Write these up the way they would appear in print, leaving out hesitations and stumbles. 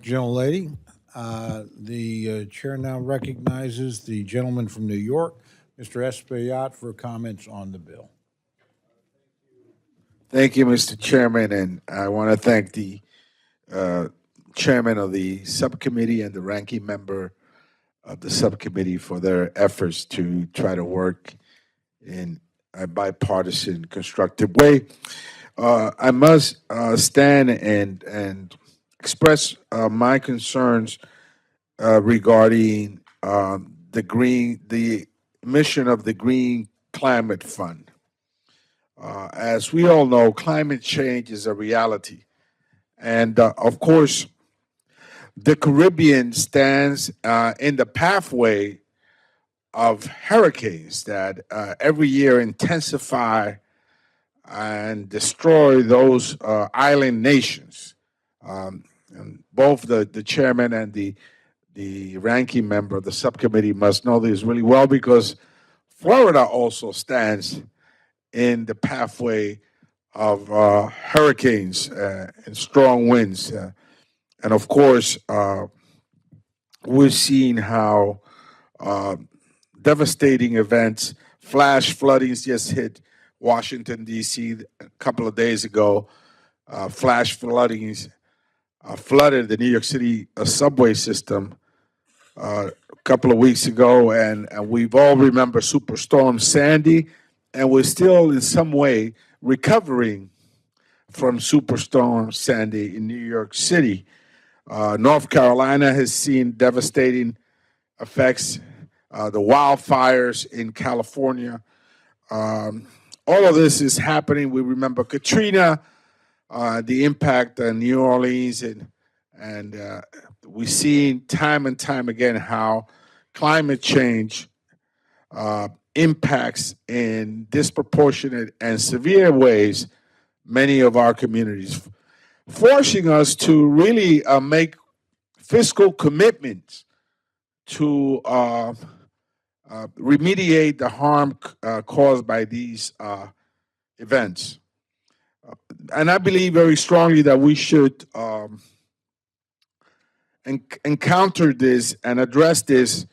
Gentlelady. The chair now recognizes the gentleman from New York, Mr. Espaillat, for comments on the bill. Thank you, Mr. Chairman, and I want to thank the chairman of the subcommittee and the ranking member of the subcommittee for their efforts to try to work in a bipartisan, constructive way. I must stand and express my concerns regarding the mission of the Green Climate Fund. As we all know, climate change is a reality. And of course, the Caribbean stands in the pathway of hurricanes that every year intensify and destroy those island nations. And both the chairman and the ranking member of the subcommittee must know this really well, because Florida also stands in the pathway of hurricanes and strong winds. And of course, we're seeing how devastating events, flash floodings just hit Washington, D.C. a couple of days ago. Flash floodings flooded the New York City subway system a couple of weeks ago, and we've all remember Superstorm Sandy, and we're still in some way recovering from Superstorm Sandy in New York City. North Carolina has seen devastating effects, the wildfires in California. All of this is happening. We remember Katrina, the impact on New Orleans, and we've seen time and time again how climate change impacts in disproportionate and severe ways many of our communities, forcing us to really make fiscal commitments to remediate the harm caused by these events. And I believe very strongly that we should encounter this and address this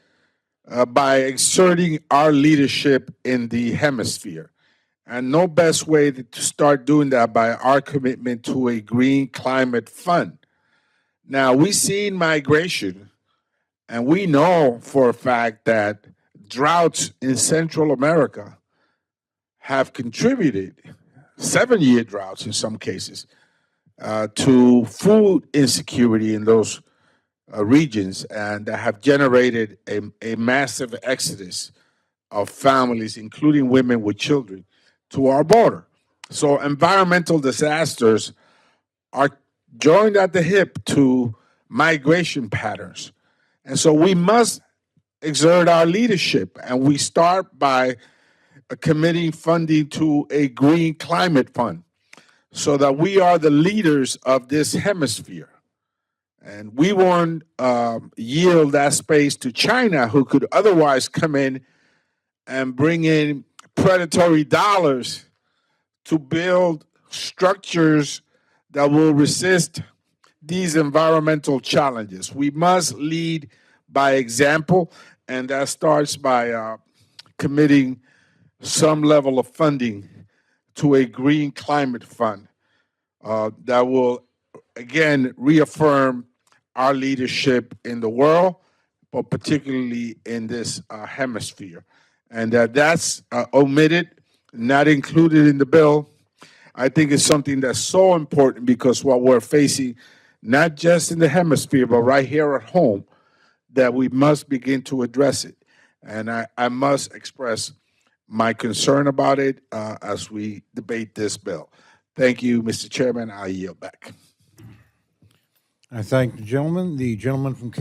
by exerting our leadership in the hemisphere. And no best way to start doing that by our commitment to a green climate fund. Now, we've seen migration, and we know for a fact that droughts in Central America have contributed, 7-year droughts in some cases, to food insecurity in those regions, and have generated a massive exodus of families, including women with children, to our border. So environmental disasters are joined at the hip to migration patterns. And so we must exert our leadership, and we start by committing funding to a green climate fund so that we are the leaders of this hemisphere. And we won't yield that space to China, who could otherwise come in and bring in predatory dollars to build structures that will resist these environmental challenges. We must lead by example, and that starts by committing some level of funding to a green climate fund that will, again, reaffirm our leadership in the world, but particularly in this hemisphere. And that's omitted, not included in the bill. I think it's something that's so important, because what we're facing, not just in the hemisphere, but right here at home, that we must begin to address it. And I must express my concern about it as we debate this bill. Thank you, Mr. Chairman. I yield back. I thank the gentleman. The gentleman from